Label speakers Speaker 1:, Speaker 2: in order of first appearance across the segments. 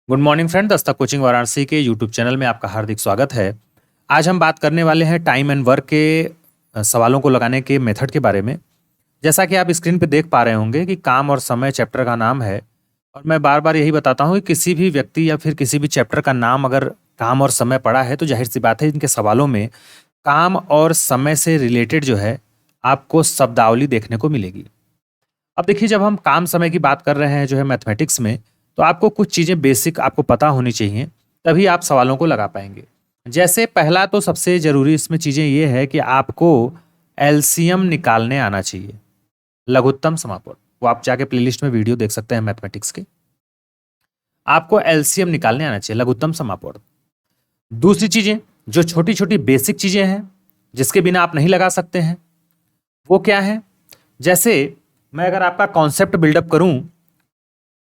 Speaker 1: Good morning friend, Dastak coaching Varanasi के YouTube channel में आपका हार्दिक स्वागत है। आज हम बात करने वाले हैं टाइम एंड वर्क के सवालों को लगाने के मेथड के बारे में। जैसा कि आप स्क्रीन पे देख पा रहे होंगे कि काम और समय चैप्टर का नाम है। और मैं बार बार यही बताता हूँ कि किसी भी व्यक्ति या फिर किसी भी चैप्टर का नाम अगर काम और समय पड़ा है तो जाहिर सी बात है इनके सवालों में काम और समय से रिलेटेड जो है आपको शब्दावली देखने को मिलेगी। अब देखिए, जब हम काम समय की बात कर रहे हैं जो है मैथमेटिक्स में, तो आपको कुछ चीज़ें बेसिक आपको पता होनी चाहिए, तभी आप सवालों को लगा पाएंगे। जैसे पहला तो सबसे ज़रूरी इसमें चीज़ें ये है कि आपको एलसीएम निकालने आना चाहिए, लघुत्तम समापन। वो आप जाके प्लेलिस्ट में वीडियो देख सकते हैं मैथमेटिक्स के। आपको एलसीएम निकालने आना चाहिए, लघुत्तम समापन। दूसरी चीज़ें जो छोटी छोटी बेसिक चीज़ें हैं जिसके बिना आप नहीं लगा सकते हैं, वो क्या है? जैसे मैं अगर आपका कॉन्सेप्ट बिल्डअप करूं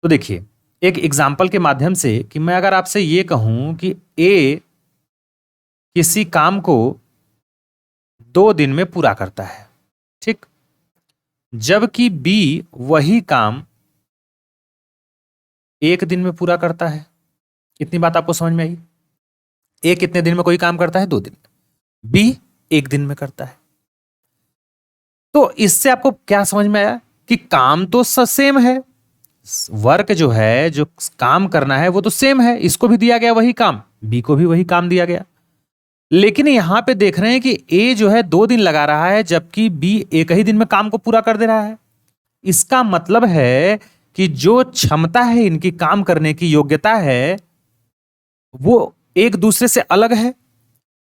Speaker 1: तो देखिए, एक एग्जाम्पल के माध्यम से कि मैं अगर आपसे ये कहूं कि ए किसी काम को 2 दिन में पूरा करता है, ठीक, जबकि बी वही काम 1 दिन में पूरा करता है। इतनी बात आपको समझ में आई? ए कितने दिन में कोई काम करता है? 2 दिन। बी 1 दिन में करता है। तो इससे आपको क्या समझ में आया कि काम तो सेम है, वर्क जो है, जो काम करना है वो तो सेम है। इसको भी दिया गया वही काम, बी को भी वही काम दिया गया। लेकिन यहां पे देख रहे हैं कि ए जो है 2 दिन लगा रहा है जबकि बी एक ही दिन में काम को पूरा कर दे रहा है। इसका मतलब है कि जो क्षमता है, इनकी काम करने की योग्यता है, वो एक दूसरे से अलग है।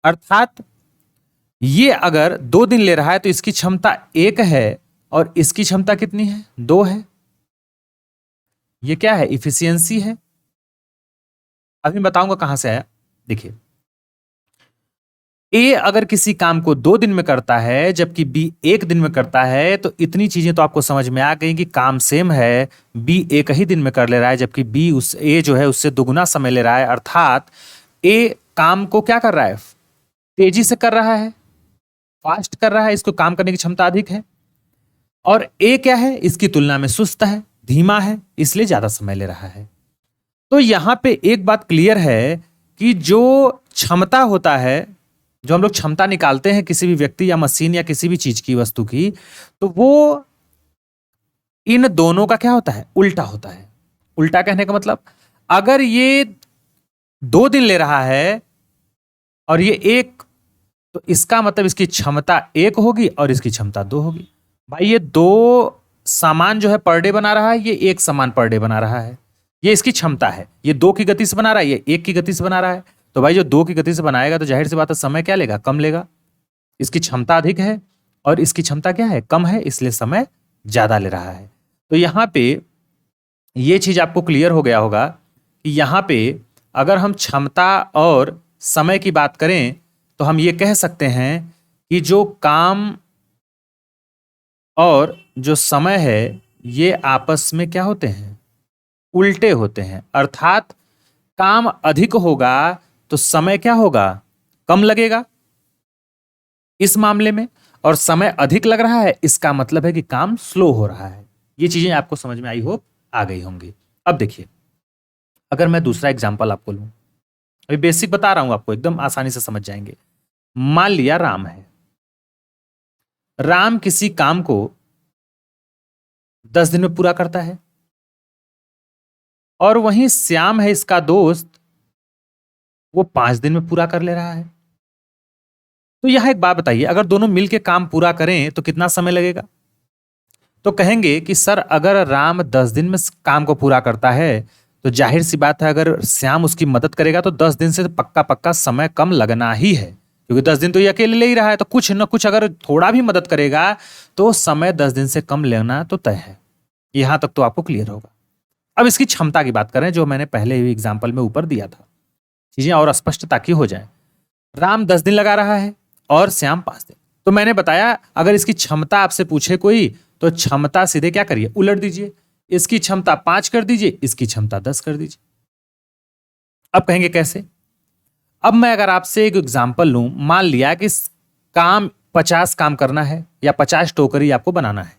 Speaker 1: अर्थात ये अगर 2 दिन ले रहा है तो इसकी क्षमता 1 है और इसकी क्षमता कितनी है? 2 है। ये क्या है? इफिशियंसी है। अभी बताऊंगा कहां से आया। देखिए, ए अगर किसी काम को 2 दिन में करता है जबकि बी 1 दिन में करता है, तो इतनी चीजें तो आपको समझ में आ गई कि काम सेम है। बी एक ही दिन में कर ले रहा है जबकि बी उस ए जो है उससे दुगुना समय ले रहा है। अर्थात ए काम को क्या कर रहा है? तेजी से कर रहा है, फास्ट कर रहा है, इसको काम करने की क्षमता अधिक है। और ए क्या है? इसकी तुलना में सुस्त है, धीमा है, इसलिए ज्यादा समय ले रहा है। तो यहां पे एक बात क्लियर है कि जो क्षमता होता है, जो हम लोग क्षमता निकालते हैं किसी भी व्यक्ति या मशीन या किसी भी चीज की, वस्तु की, तो वो इन दोनों का क्या होता है? उल्टा होता है। उल्टा कहने का मतलब, अगर ये 2 दिन ले रहा है और ये 1, तो इसका मतलब इसकी क्षमता 1 होगी और इसकी क्षमता 2 होगी। भाई, ये 2 सामान जो है पर डे बना रहा है, ये 1 सामान पर डे बना रहा है। ये इसकी क्षमता है। ये 2 की गति से बना रहा है, ये 1 की गति से बना रहा है। तो भाई, जो 2 की गति से बनाएगा तो जाहिर सी बात है समय क्या लेगा? कम लेगा। इसकी क्षमता अधिक है और इसकी क्षमता क्या है? कम है, इसलिए समय ज्यादा ले रहा है। तो यहां पे ये चीज आपको क्लियर हो गया होगा कि यहां पे अगर हम क्षमता और समय की बात करें तो हम ये कह सकते हैं कि जो काम और जो समय है ये आपस में क्या होते हैं? उल्टे होते हैं। अर्थात काम अधिक होगा तो समय क्या होगा? कम लगेगा इस मामले में। और समय अधिक लग रहा है, इसका मतलब है कि काम स्लो हो रहा है। ये चीजें आपको समझ में आई होप आ गई होंगी। अब देखिए, अगर मैं दूसरा एग्जांपल आपको लूं, अभी बेसिक बता रहा हूं आपको, एकदम आसानी से समझ जाएंगे। मान लिया राम है। राम किसी काम को 10 दिन में पूरा करता है और वहीं श्याम है इसका दोस्त, वो 5 दिन में पूरा कर ले रहा है। तो यह एक बात बताइए, अगर दोनों मिलकर काम पूरा करें तो कितना समय लगेगा? तो कहेंगे कि सर, अगर राम 10 दिन में काम को पूरा करता है तो जाहिर सी बात है अगर श्याम उसकी मदद करेगा तो 10 दिन से पक्का पक्का समय कम लगना ही है, क्योंकि 10 दिन तो ये अकेले ले ही रहा है। तो कुछ न कुछ अगर थोड़ा भी मदद करेगा तो समय 10 दिन से कम लेना तो तय है। यहां तक तो आपको क्लियर होगा। अब इसकी क्षमता की बात करें, जो मैंने पहले ही एग्जाम्पल में ऊपर दिया था, चीजें और स्पष्ट ताकि हो जाए। राम 10 दिन लगा रहा है और श्याम 5 दिन। तो मैंने बताया, अगर इसकी क्षमता आपसे पूछे कोई तो क्षमता सीधे क्या करिए? उलट दीजिए। इसकी क्षमता 5 कर दीजिए, इसकी क्षमता 10 कर दीजिए। अब कहेंगे कैसे? अब मैं अगर आपसे एक एग्जांपल लूं, मान लिया कि काम 50 काम करना है या 50 टोकरी आपको बनाना है।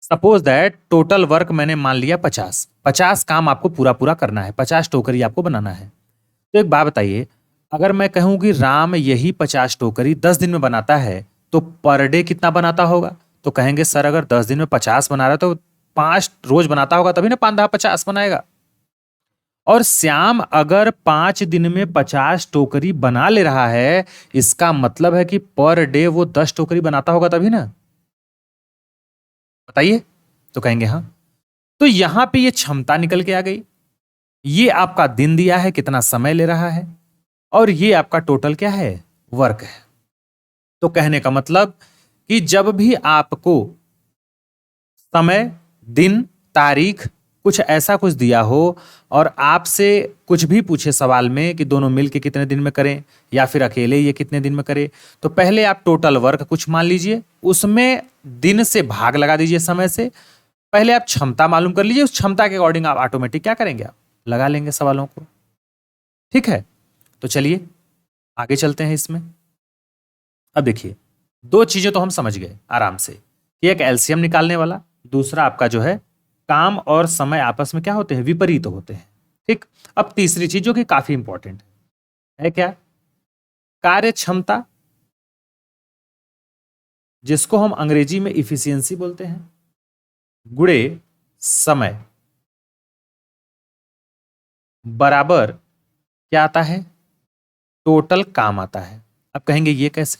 Speaker 1: सपोज दैट टोटल वर्क मैंने मान लिया 50 काम आपको पूरा पूरा करना है, 50 टोकरी आपको बनाना है। तो एक बात बताइए, अगर मैं कहूं कि राम यही 50 टोकरी 10 दिन में बनाता है तो पर डे कितना बनाता होगा? तो कहेंगे सर अगर 10 दिन में 50 बना रहा है तो 5 रोज बनाता होगा तभी ना 5 × 10 = 50 बनाएगा। और श्याम अगर 5 दिन में 50 टोकरी बना ले रहा है, इसका मतलब है कि पर डे वो 10 टोकरी बनाता होगा तभी ना। बताइए। तो कहेंगे हाँ। तो यहां पे ये क्षमता निकल के आ गई, ये आपका दिन दिया है कितना समय ले रहा है, और ये आपका टोटल क्या है? वर्क है। तो कहने का मतलब कि जब भी आपको समय, दिन, तारीख कुछ ऐसा कुछ दिया हो और आपसे कुछ भी पूछे सवाल में कि दोनों मिलके कितने दिन में करें या फिर अकेले ये कितने दिन में करें, तो पहले आप टोटल वर्क कुछ मान लीजिए, उसमें दिन से भाग लगा दीजिए समय से। पहले आप क्षमता मालूम कर लीजिए, उस क्षमता के अकॉर्डिंग आप ऑटोमेटिक क्या करेंगे? आप लगा लेंगे सवालों को। ठीक है, तो चलिए आगे चलते हैं इसमें। अब देखिए, दो चीजें तो हम समझ गए आराम से कि एक एलसीएम निकालने वाला, दूसरा आपका जो है काम और समय आपस में क्या होते हैं? विपरीत होते हैं। ठीक। अब तीसरी चीज जो कि काफी इंपॉर्टेंट है क्या? कार्य क्षमता, जिसको हम अंग्रेजी में इफिशियंसी बोलते हैं, गुणे समय बराबर क्या आता है? टोटल काम आता है। अब कहेंगे ये कैसे?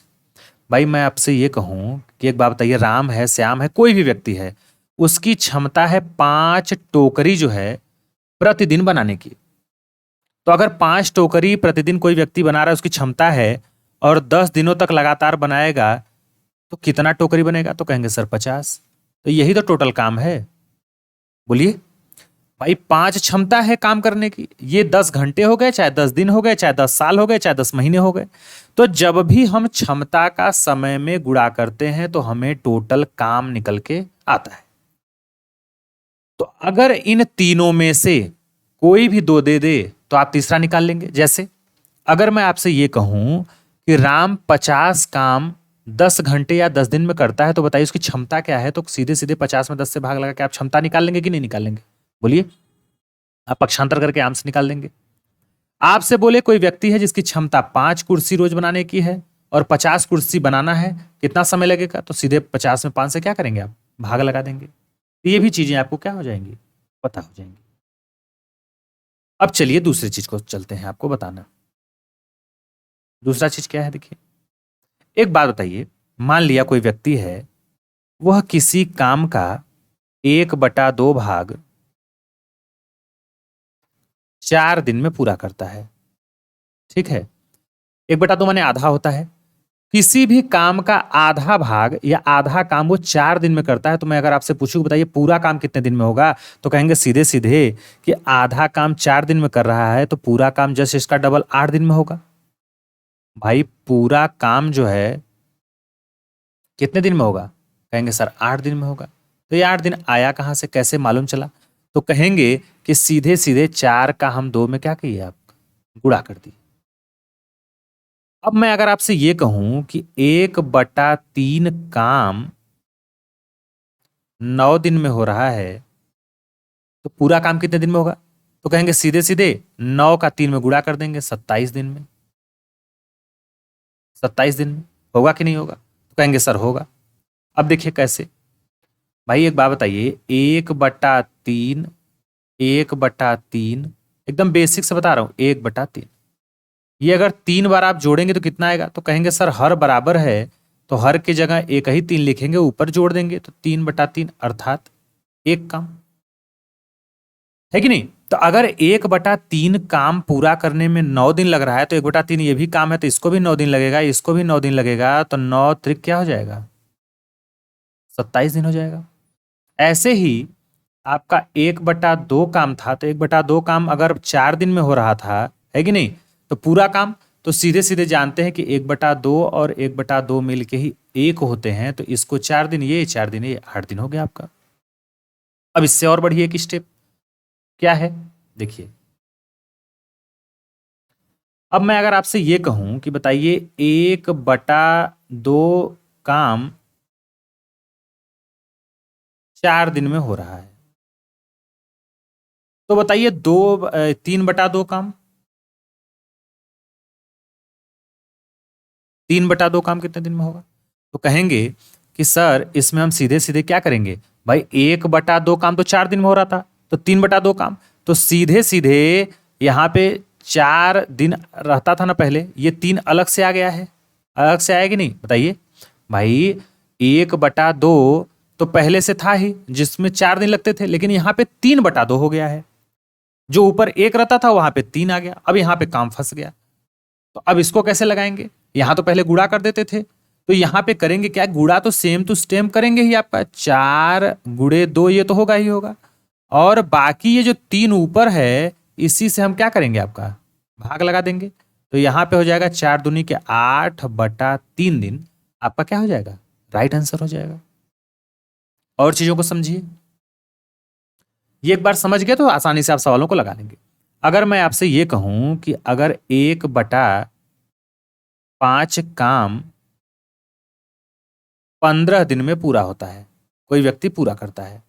Speaker 1: भाई मैं आपसे ये कहूं कि एक बात बताइए, राम है, श्याम है, कोई भी व्यक्ति है, उसकी क्षमता है 5 टोकरी जो है प्रतिदिन बनाने की। तो अगर 5 टोकरी प्रतिदिन कोई व्यक्ति बना रहा है, उसकी क्षमता है, और 10 दिनों तक लगातार बनाएगा तो कितना टोकरी बनेगा? तो कहेंगे सर 50। तो यही तो टोटल काम है। बोलिए भाई, 5 क्षमता है काम करने की, ये 10 घंटे हो गए, चाहे 10 दिन हो गए, चाहे 10 साल हो गए, चाहे 10 महीने हो गए। तो जब भी हम क्षमता का समय में गुणा करते हैं तो हमें टोटल काम निकल के आता है। तो अगर इन तीनों में से कोई भी दो दे दे तो आप तीसरा निकाल लेंगे। जैसे अगर मैं आपसे ये कहूं कि राम 50 काम 10 घंटे या 10 दिन में करता है, तो बताइए उसकी क्षमता क्या है? तो सीधे सीधे 50 में 10 से भाग लगा के आप क्षमता निकाल लेंगे कि नहीं निकालेंगे? बोलिए। आप पक्षांतर करके आंसर निकाल देंगे। आपसे बोले कोई व्यक्ति है जिसकी क्षमता 5 कुर्सी रोज बनाने की है और 50 कुर्सी बनाना है, कितना समय लगेगा? तो सीधे 50 में 5 से क्या करेंगे? आप भाग लगा देंगे। तो ये भी चीजें आपको क्या हो जाएंगी? पता हो जाएंगी। अब चलिए दूसरी चीज को चलते हैं आपको बताना। दूसरा चीज क्या है? देखिए, एक बात बताइए, मान लिया कोई व्यक्ति है, वह किसी काम का 1/2 भाग 4 दिन में पूरा करता है। ठीक है, 1/2 माने आधा होता है। किसी भी काम का आधा भाग या आधा काम वो 4 दिन में करता है, तो मैं अगर आपसे पूछूं बताइए पूरा काम कितने दिन में होगा, तो कहेंगे सीधे सीधे कि आधा काम 4 दिन में कर रहा है तो पूरा काम जस्ट इसका डबल 8 दिन में होगा। भाई पूरा काम जो है कितने दिन में होगा? कहेंगे सर 8 दिन में होगा। तो ये 8 दिन आया कहां से, कैसे मालूम चला? तो कहेंगे कि सीधे सीधे 4 का हम 2 में क्या किए? आप गुणा कर दिए। अब मैं अगर आपसे ये कहूं कि 1/3 काम 9 दिन में हो रहा है, तो पूरा काम कितने दिन में होगा? तो कहेंगे सीधे सीधे 9 का 3 में गुणा कर देंगे, 27 दिन में। 27 दिन में होगा कि नहीं होगा? तो कहेंगे सर होगा। अब देखिए कैसे। भाई एक बात बताइए, 1/3, 1/3, एकदम बेसिक से बता रहा हूं, 1/3, ये अगर 3 बार आप जोड़ेंगे तो कितना आएगा? तो कहेंगे सर हर बराबर है, तो हर की जगह एक ही 3 लिखेंगे, ऊपर जोड़ देंगे, तो 3/3 अर्थात एक काम। है कि नहीं? तो अगर 1/3 काम पूरा करने में 9 दिन लग रहा है, तो 1/3 ये भी काम है, तो इसको भी 9 दिन लगेगा, इसको भी 9 दिन लगेगा, तो 9 त्रिक क्या हो जाएगा? 27 दिन हो जाएगा। ऐसे ही आपका 1/2 काम था, तो 1/2 काम अगर 4 दिन में हो रहा था, है कि नहीं, तो पूरा काम तो सीधे सीधे जानते हैं कि 1/2 और 1/2 मिल के ही एक होते हैं, तो इसको 4 दिन, ये 4 दिन, ये 8 दिन हो गया आपका। अब इससे और बढ़िए एक स्टेप क्या है? देखिए, अब मैं अगर आपसे ये कहूं कि बताइए 1/2 काम 4 दिन में हो रहा है। तो बताइए 3/2 काम, 3/2 काम कितने दिन में होगा? तो कहेंगे कि सर इसमें हम सीधे सीधे क्या करेंगे, भाई 1/2 काम तो 4 दिन में हो रहा था, तो 3/2 काम, तो सीधे सीधे यहाँ पे 4 दिन रहता था ना पहले, ये 3 अलग से आ गया है, अलग से आया कि नहीं बताइए भाई। 1/2 तो पहले से था ही जिसमें 4 दिन लगते थे, लेकिन यहाँ पे 3/2 हो गया है, जो ऊपर 1 रहता था वहां पे 3 आ गया, अब यहाँ पे काम फंस गया। तो अब इसको कैसे लगाएंगे, यहां तो पहले गुणा कर देते थे, तो यहां पे करेंगे क्या, गुणा तो सेम टू सेम करेंगे ही, आपका 4 × 2 ये तो होगा ही होगा, और बाकी ये जो 3 ऊपर है इसी से हम क्या करेंगे, आपका भाग लगा देंगे। तो यहां पे हो जाएगा 4 दूनी के 8/3 दिन, आपका क्या हो जाएगा, राइट आंसर हो जाएगा। और चीजों को समझिए, ये एक बार समझ गए तो आसानी से आप सवालों को लगा लेंगे। अगर मैं आपसे ये कहूं कि अगर 1/5 काम 15 दिन में पूरा होता है, कोई व्यक्ति पूरा करता है,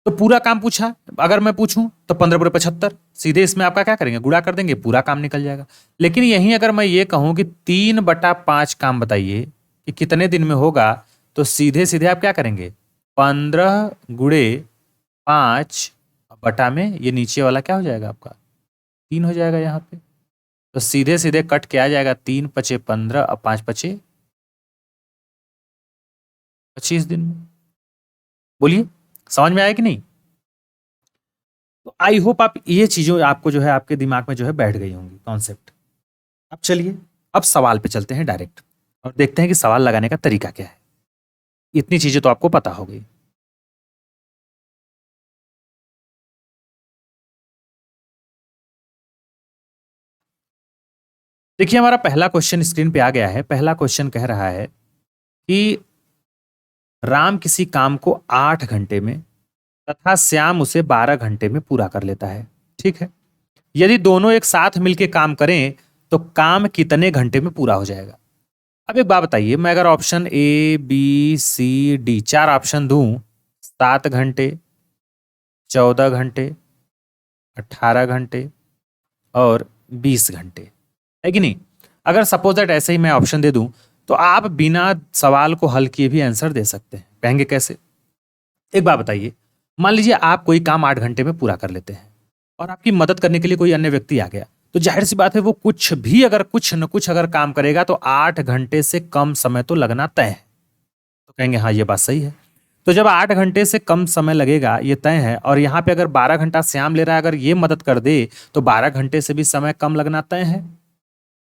Speaker 1: तो पूरा काम पूछा, अगर मैं पूछूं तो 15×75, सीधे इसमें आपका क्या करेंगे, गुणा कर देंगे, पूरा काम निकल जाएगा। लेकिन यहीं अगर मैं ये कहूं कि 3/5 काम बताइए कि कितने दिन में होगा, तो सीधे सीधे आप क्या करेंगे, 15×5 बटा में ये नीचे वाला क्या हो जाएगा, आपका 3 हो जाएगा यहाँ पे। तो सीधे सीधे कट के आ जाएगा, 3×5 = 15 और 5×5 = 25 दिन में। बोलिए समझ में आया कि नहीं? तो आई होप आप ये चीजों आपको जो है आपके दिमाग में जो है बैठ गई होंगी कॉन्सेप्ट। अब चलिए अब सवाल पे चलते हैं डायरेक्ट, और देखते हैं कि सवाल लगाने का तरीका क्या है। इतनी चीजें तो आपको पता हो गई। देखिए हमारा पहला क्वेश्चन स्क्रीन पे आ गया है। पहला क्वेश्चन कह रहा है कि राम किसी काम को 8 घंटे में तथा श्याम उसे 12 घंटे में पूरा कर लेता है, ठीक है। यदि दोनों एक साथ मिलकर काम करें तो काम कितने घंटे में पूरा हो जाएगा? अब एक बात बताइए, मैं अगर option A B C D 4 option दूं, 7 घंटे, 14 घंटे, 18 घंटे और 20 घंटे, है कि नहीं? अगर सपोज दैट ऐसे ही मैं ऑप्शन दे दूं तो आप बिना सवाल को हल किए भी आंसर दे सकते हैं। कहेंगे कैसे? एक बात बताइए, मान लीजिए आप कोई काम 8 घंटे में पूरा कर लेते हैं और आपकी मदद करने के लिए कोई अन्य व्यक्ति आ गया, तो जाहिर सी बात है वो कुछ भी अगर कुछ न कुछ अगर काम करेगा तो 8 घंटे से कम समय तो लगना तय है। तो कहेंगे हाँ ये बात सही है। तो जब 8 घंटे से कम समय लगेगा ये तय है, और यहाँ पे अगर 12 घंटा श्याम ले रहा है, अगर ये मदद कर दे तो 12 घंटे से भी समय कम लगना तय है।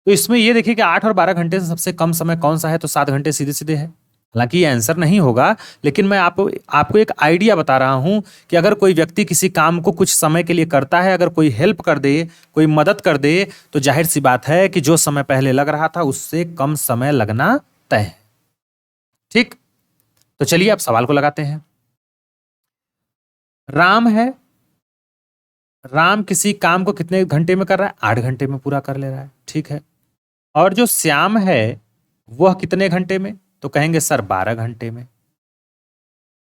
Speaker 1: तो इसमें ये देखिए कि 8 और 12 घंटे से सबसे कम समय कौन सा है, तो 7 घंटे सीधे सीधे है। हालांकि ये आंसर नहीं होगा, लेकिन मैं आपको एक आइडिया बता रहा हूं कि अगर कोई व्यक्ति किसी काम को कुछ समय के लिए करता है, अगर कोई हेल्प कर दे, कोई मदद कर दे, तो जाहिर सी बात है कि जो समय पहले लग रहा था उससे कम समय लगना तय है। ठीक, तो चलिए अब सवाल को लगाते हैं। राम है, राम किसी काम को कितने घंटे में कर रहा है, 8 घंटे में पूरा कर ले रहा है, ठीक है। और जो श्याम है वह कितने घंटे में, तो कहेंगे सर 12 घंटे में।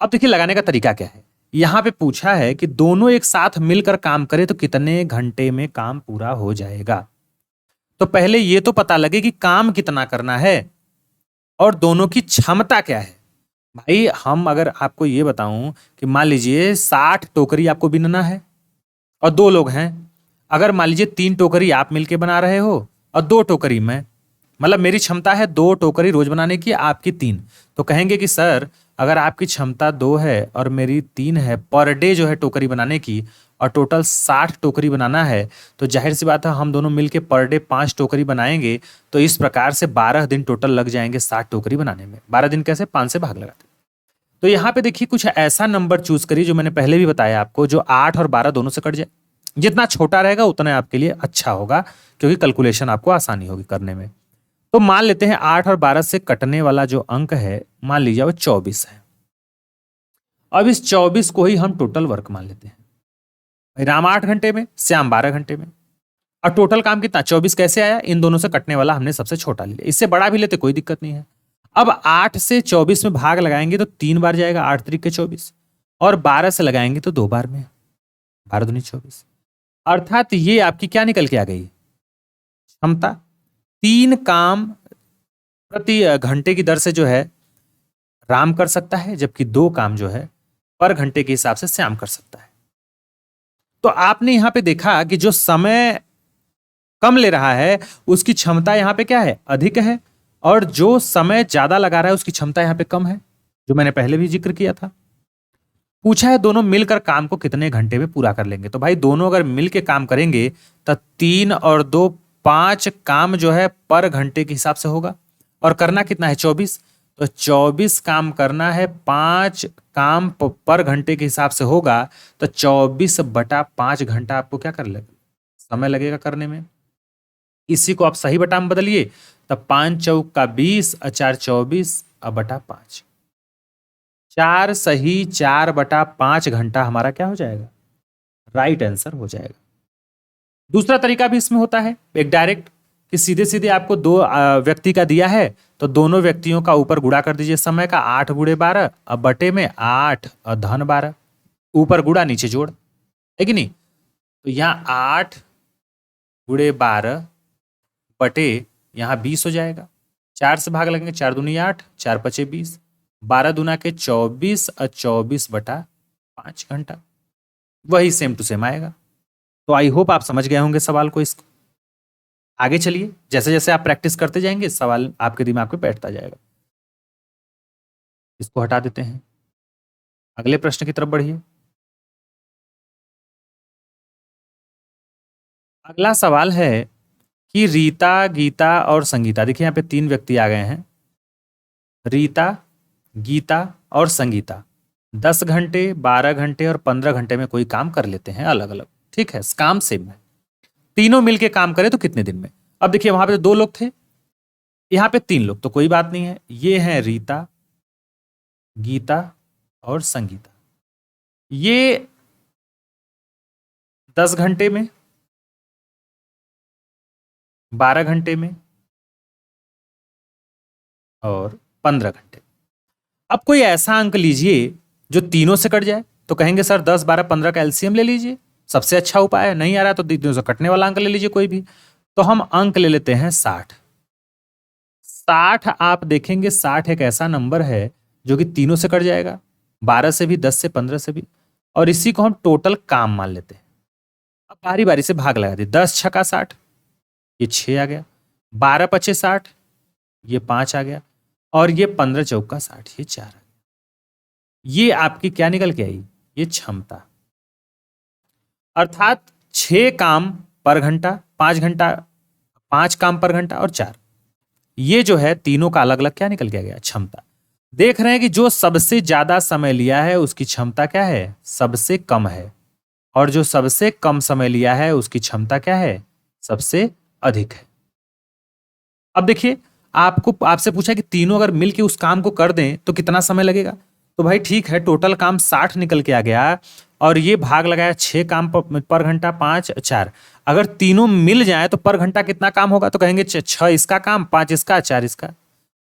Speaker 1: अब देखिए लगाने का तरीका क्या है, यहां पे पूछा है कि दोनों एक साथ मिलकर काम करें तो कितने घंटे में काम पूरा हो जाएगा। तो पहले ये तो पता लगे कि काम कितना करना है और दोनों की क्षमता क्या है। भाई हम अगर आपको ये बताऊं कि मान लीजिए 60 टोकरी आपको बीनना है और 2 लोग हैं, अगर मान लीजिए 3 टोकरी आप मिलके बना रहे हो और 2 टोकरी मैं, मतलब मेरी क्षमता है 2 टोकरी रोज बनाने की, आपकी 3, तो कहेंगे कि सर अगर आपकी क्षमता 2 है और मेरी 3 है, पर डे जो है टोकरी बनाने की, और टोटल 60 टोकरी बनाना है, तो जाहिर सी बात है हम दोनों मिलके पर डे 5 टोकरी बनाएंगे। तो इस प्रकार से 12 दिन टोटल लग जाएंगे 60 टोकरी बनाने में। 12 दिन कैसे, 5 से भाग लगाते। तो यहाँ पे देखिए कुछ ऐसा नंबर चूज करिए जो मैंने पहले भी बताया आपको, जो 8 और 12 दोनों से कट जाए। जितना छोटा रहेगा उतना आपके लिए अच्छा होगा, क्योंकि कैलकुलेशन आपको आसानी होगी करने में। तो मान लेते हैं 8 और 12 से कटने वाला जो अंक है, मान लीजिए वो 24 है। अब इस 24 को ही हम टोटल वर्क मान लेते हैं। भाई राम 8 घंटे में, श्याम 12 घंटे में, और टोटल काम कितना 24 कैसे आया, इन दोनों से कटने वाला हमने सबसे छोटा लिया, इससे बड़ा भी लेते कोई दिक्कत नहीं है। अब 8 से 24 में भाग लगाएंगे तो 3 बार जाएगा, 8 तरीके 24, और 12 से लगाएंगे तो 2 बार में, 12 दूनी 24। अर्थात ये आपकी क्या निकल के आ गई क्षमता, 3 काम प्रति घंटे की दर से जो है राम कर सकता है, जबकि 2 काम जो है पर घंटे के हिसाब से श्याम कर सकता है। तो आपने यहां पे देखा कि जो समय कम ले रहा है उसकी क्षमता यहां पे क्या है, अधिक है, और जो समय ज्यादा लगा रहा है उसकी क्षमता यहां पे कम है, जो मैंने पहले भी जिक्र किया था। पूछा है दोनों मिलकर काम को कितने घंटे में पूरा कर लेंगे। तो भाई दोनों अगर मिलकर काम करेंगे तो 3 और 2 5 काम जो है पर घंटे के हिसाब से होगा, और करना कितना है 24। तो 24 काम करना है, 5 काम पर घंटे के हिसाब से होगा, तो 24/5 घंटा आपको क्या कर लगेगा, समय लगेगा करने में। इसी को आप सही बटा में बदलिए, तब 5 चौक 20 और 4 24 और बटा 5, 4 सही 4/5 घंटा हमारा क्या हो जाएगा, राइट आंसर हो जाएगा। दूसरा तरीका भी इसमें होता है, एक डायरेक्ट, कि सीधे सीधे आपको 2 व्यक्ति का दिया है तो दोनों व्यक्तियों का ऊपर गुणा कर दीजिए समय का, 8 गुणे 12 और बटे में 8 और धन 12, ऊपर गुणा नीचे जोड़, है कि नहीं। तो यहाँ 8 गुणे 12 बटे यहाँ 20 हो जाएगा, 4 से भाग लगेंगे, 4 दूनी 8, 4 पचे 20, 12 दूना के 24 और 24/5 घंटा, वही सेम टू सेम आएगा। तो आई होप आप समझ गए होंगे सवाल को। इसको आगे चलिए, जैसे जैसे आप प्रैक्टिस करते जाएंगे सवाल आपके दिमाग में बैठता जाएगा। इसको हटा देते हैं, अगले प्रश्न की तरफ बढ़िए। अगला सवाल है कि रीता, गीता और संगीता, देखिए यहाँ पे 3 व्यक्ति आ गए हैं, रीता, गीता और संगीता 10 घंटे, 12 घंटे और 15 घंटे में कोई काम कर लेते हैं अलग अलग, ठीक है, काम सेम है। तीनों मिलके काम करें तो कितने दिन में। अब देखिए वहां पे 2 लोग थे, यहां पे 3 लोग, तो कोई बात नहीं है। ये हैं रीता, गीता और संगीता, ये 10 घंटे में, 12 घंटे में और 15 घंटे। अब कोई ऐसा अंक लीजिए जो तीनों से कट जाए, तो कहेंगे सर 10 12 15 का एलसीएम ले लीजिए, सबसे अच्छा उपाय है। नहीं आ रहा तो तीनों से कटने वाला अंक ले लीजिए कोई भी। तो हम अंक ले लेते हैं 60। 60 आप देखेंगे, 60 एक ऐसा नंबर है जो कि तीनों से कट जाएगा, 12 से भी, 10 से, 15 से भी, और इसी को हम टोटल काम मान लेते हैं। अब बारी बारी से भाग लगा दिए, 10 छक्का 60, ये 6 आ गया, 12 पचे 60, ये 5 आ गया, और ये 15 चौका 60, ये 4 आ गया। ये आपकी क्या निकल के आई, ये क्षमता। अर्थात 6 काम पर घंटा, 5 घंटा, 5 काम पर घंटा और 4, ये जो है तीनों का अलग अलग क्या निकल के गया, क्षमता। देख रहे हैं कि जो सबसे ज्यादा समय लिया है उसकी क्षमता क्या है, सबसे कम है, और जो सबसे कम समय लिया है उसकी क्षमता क्या है, सबसे अधिक है। अब देखिए आपसे पूछा कि तीनों अगर मिलके उस काम को कर दें तो कितना समय लगेगा। तो भाई ठीक है, टोटल काम 60 निकल के आ गया, और ये भाग लगाया 6 काम पर घंटा, 5 4, अगर तीनों मिल जाए तो पर घंटा कितना काम होगा, तो कहेंगे 6 इसका काम, 5 इसका, 4 इसका,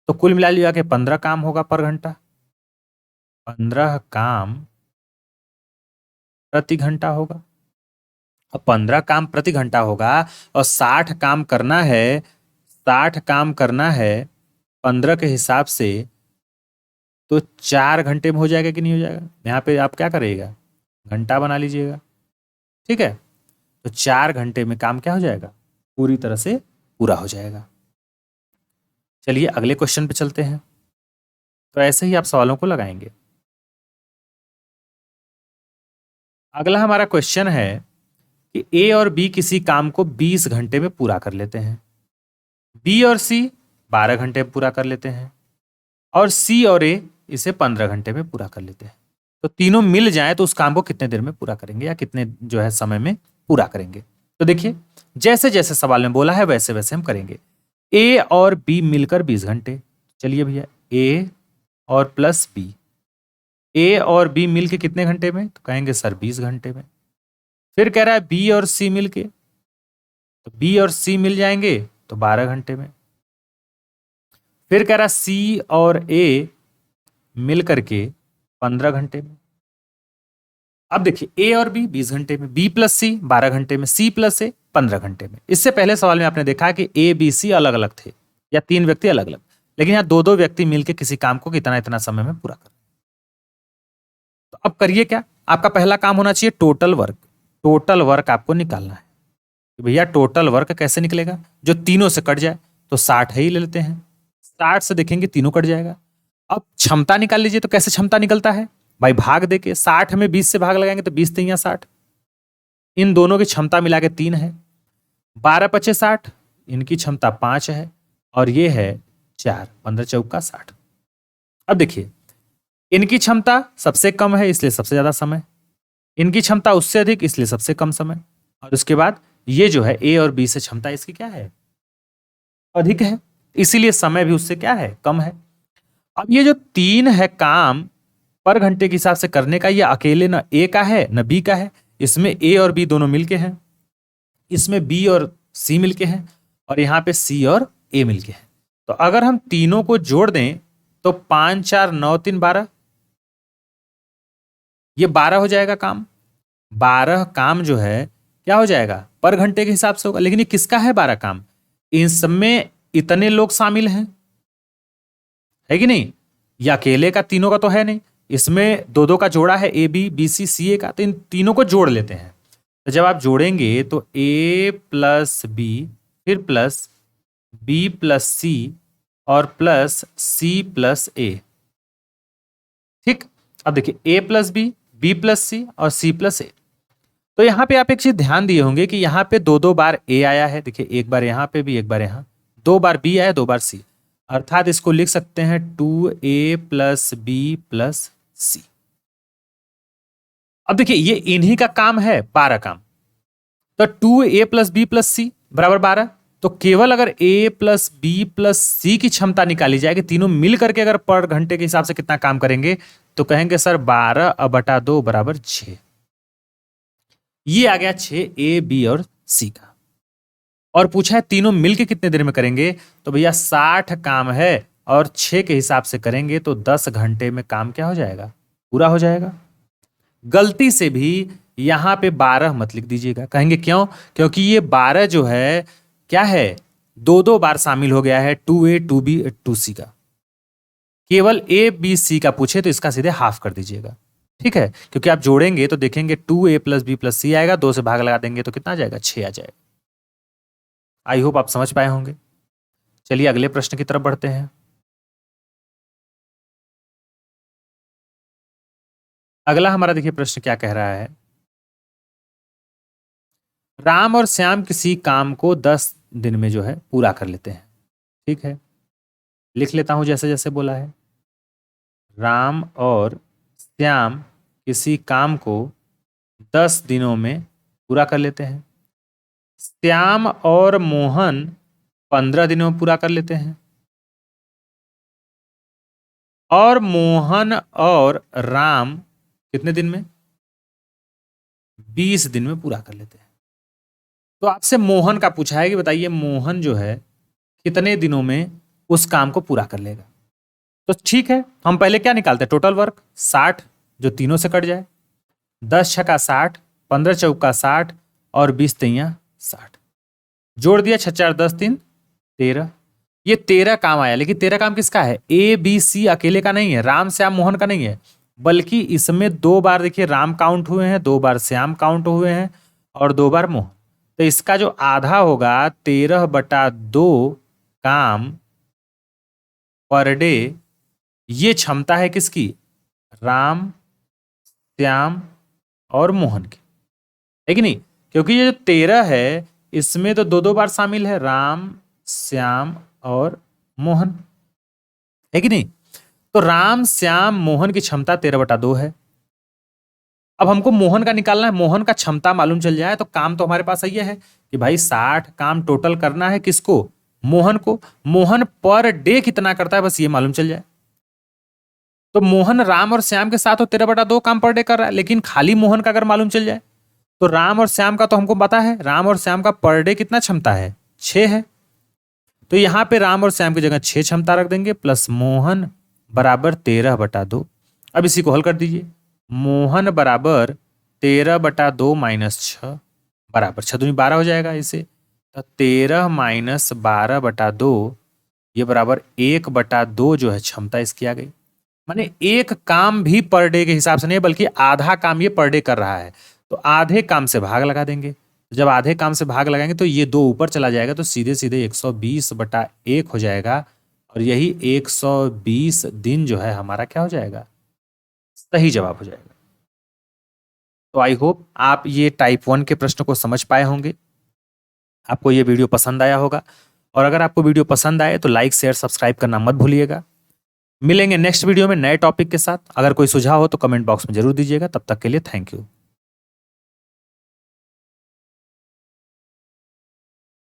Speaker 1: तो कुल मिला लिया के 15 काम होगा पर घंटा, 15 काम प्रति घंटा होगा। अब 15 काम प्रति घंटा होगा और 60 काम करना है, 60 काम करना है 15 के हिसाब से, तो 4 घंटे में हो जाएगा कि नहीं हो जाएगा। यहाँ पे आप क्या करिएगा, घंटा बना लीजिएगा, ठीक है। तो 4 घंटे में काम क्या हो जाएगा, पूरी तरह से पूरा हो जाएगा। चलिए अगले क्वेश्चन पे चलते हैं। तो ऐसे ही आप सवालों को लगाएंगे। अगला हमारा क्वेश्चन है कि ए और बी किसी काम को 20 घंटे में पूरा कर लेते हैं, बी और सी 12 घंटे में पूरा कर लेते हैं, और सी और ए इसे 15 घंटे में पूरा कर लेते हैं। तो तीनों मिल जाए तो उस काम को कितने देर में पूरा करेंगे, या कितने जो है समय में पूरा करेंगे। तो देखिए जैसे जैसे सवाल में बोला है वैसे वैसे हम करेंगे। ए और बी मिलकर 20 घंटे, चलिए भैया ए और प्लस बी, ए और बी मिलके कितने घंटे में, तो कहेंगे सर 20 घंटे में। फिर कह रहा है बी और सी मिलके, तो बी और सी मिल जाएंगे तो 12 घंटे में। फिर कह रहा सी और ए मिल करके 15 घंटे में। अब देखिए ए और बी 20 घंटे में, बी प्लस सी 12 घंटे में, सी प्लस ए 15 घंटे में। इससे पहले सवाल में आपने देखा कि ए बी सी अलग अलग थे या तीन व्यक्ति अलग अलग, लेकिन यहाँ दो दो व्यक्ति मिलकर किसी काम को इतना इतना समय में पूरा कर। तो अब करिए क्या, आपका पहला काम होना चाहिए टोटल वर्क। टोटल वर्क आपको निकालना है। तो भैया टोटल वर्क कैसे निकलेगा, जो तीनों से कट जाए, तो 60 ही ले लेते हैं। 60 से देखेंगे तीनों कट जाएगा। अब क्षमता निकाल लीजिए, तो कैसे क्षमता निकलता है भाई, भाग देके 60 में 20 से भाग लगाएंगे तो 20 3 60, इन दोनों की क्षमता मिला के 3 है। 12 पचे 60, इनकी क्षमता 5 है और ये है 4, 15 चौका 60। अब देखिए इनकी क्षमता सबसे कम है इसलिए सबसे ज्यादा समय, इनकी क्षमता उससे अधिक इसलिए सबसे कम समय, और उसके बाद ये जो है ए और बी से क्षमता इसकी क्या है, अधिक है, इसीलिए समय भी उससे क्या है, कम है। अब ये जो 3 है काम पर घंटे के हिसाब से करने का, ये अकेले ना ए का है ना बी का है, इसमें ए और बी दोनों मिलके हैं, इसमें बी और सी मिलके हैं, और यहां पे सी और ए मिलके हैं। तो अगर हम तीनों को जोड़ दें तो 5 4 9 3 12, ये 12 हो जाएगा काम। 12 काम जो है क्या हो जाएगा, पर घंटे के हिसाब से होगा। लेकिन ये किसका है 12 काम, इसमें इतने लोग शामिल हैं, है कि नहीं, या अकेले का तीनों का तो है नहीं, इसमें दो दो का जोड़ा है, ए बी बी सी सी ए का, तो इन तीनों को जोड़ लेते हैं। तो जब आप जोड़ेंगे तो ए प्लस बी, फिर प्लस बी प्लस सी और प्लस सी प्लस ए। ठीक, अब देखिए ए प्लस बी प्लस सी और सी प्लस ए। तो यहां पे आप एक चीज ध्यान दिए होंगे कि यहां पे दो दो बार ए आया है, देखिए एक बार यहां पे भी एक बार यहां, 2 बार बी आया 2 बार सी, अर्थात इसको लिख सकते हैं 2a प्लस बी प्लस सी। अब देखिए ये इन्हीं का काम है 12 काम, तो 2a प्लस बी प्लस सी बराबर 12। तो केवल अगर a प्लस बी प्लस सी की क्षमता निकाली जाएगी, तीनों मिल करके अगर पर घंटे के हिसाब से कितना काम करेंगे, तो कहेंगे सर 12/2 बराबर 6। ये आ गया 6 ए बी और सी का। और पूछा है तीनों मिलके कितने देर में करेंगे, तो भैया 60 काम है और 6 के हिसाब से करेंगे तो 10 घंटे में काम क्या हो जाएगा, पूरा हो जाएगा। गलती से भी यहां पे 12 मत लिख दीजिएगा, कहेंगे क्यों, क्योंकि ये 12 जो है क्या है, 2 बार शामिल हो गया है 2a 2b 2c का। केवल ए बी सी का पूछे तो इसका सीधे हाफ कर दीजिएगा, ठीक है, क्योंकि आप जोड़ेंगे तो देखेंगे 2a प्लस बी प्लस सी आएगा, 2 से भाग लगा देंगे तो कितना आ जाएगा, 6 आ जाएगा। आई होप आप समझ पाए होंगे। चलिए अगले प्रश्न की तरफ बढ़ते हैं। अगला हमारा देखिए प्रश्न क्या कह रहा है, राम और श्याम किसी काम को 10 दिन में जो है पूरा कर लेते हैं। ठीक है, लिख लेता हूं जैसे जैसे बोला है। राम और श्याम किसी काम को 10 दिनों में पूरा कर लेते हैं। श्याम और मोहन 15 दिनों में पूरा कर लेते हैं, और मोहन और राम कितने दिन में, 20 दिन में पूरा कर लेते हैं। तो आपसे मोहन का पूछा है कि बताइए मोहन जो है कितने दिनों में उस काम को पूरा कर लेगा। तो ठीक है, हम पहले क्या निकालते हैं, टोटल वर्क 60 जो तीनों से कट जाए, 10 छक्का 60, 15 चौका 60 और 20 तिया 60, जोड़ दिया 6 4 10 3 13। ये 13 काम आया, लेकिन 13 काम किसका है, ए बी सी अकेले का नहीं है, राम श्याम मोहन का नहीं है, बल्कि इसमें 2 बार देखिए राम काउंट हुए हैं, 2 बार श्याम काउंट हुए हैं और 2 बार मोहन। तो इसका जो आधा होगा 13/2 काम पर डे, ये क्षमता है किसकी, राम श्याम और मोहन की, है कि नहीं, क्योंकि ये जो 13 है इसमें तो 2 बार शामिल है, राम श्याम और मोहन, है कि नहीं। तो राम श्याम मोहन की क्षमता 13/2 है। अब हमको मोहन का निकालना है, मोहन का क्षमता मालूम चल जाए तो काम तो हमारे पास ये है कि भाई 60 काम टोटल करना है, किसको, मोहन को। मोहन पर डे कितना करता है बस ये मालूम चल जाए। तो मोहन राम और श्याम के साथ तो 13/2 काम पर डे कर रहा है, लेकिन खाली मोहन का अगर मालूम चल जाए तो राम और श्याम का तो हमको पता है, राम और श्याम का पर डे कितना क्षमता है, 6 है। तो यहाँ पे राम और श्याम की जगह 6 क्षमता रख देंगे प्लस मोहन बराबर 13/2। अब इसी को हल कर दीजिए। मोहन बराबर 13/2 माइनस 6 बराबर 6 दूनी 12 हो जाएगा इसे। तो 13 माइनस 12/2 ये बराबर 1/2 जो है क्षमता इसकी आ गई। माने एक काम भी पर डे के हिसाब से नहीं बल्कि आधा काम ये पर डे कर रहा है, तो आधे काम से भाग लगा देंगे। जब आधे काम से भाग लगाएंगे तो ये 2 ऊपर चला जाएगा, तो सीधे सीधे 120/1 हो जाएगा और यही 120 दिन जो है हमारा क्या हो जाएगा, सही जवाब हो जाएगा। तो आई होप आप ये टाइप 1 के प्रश्न को समझ पाए होंगे, आपको ये वीडियो पसंद आया होगा। और अगर आपको वीडियो पसंद आए तो लाइक शेयर सब्सक्राइब करना मत भूलिएगा। मिलेंगे नेक्स्ट वीडियो में नए टॉपिक के साथ। अगर कोई सुझाव हो तो कमेंट बॉक्स में जरूर दीजिएगा। तब तक के लिए थैंक यू।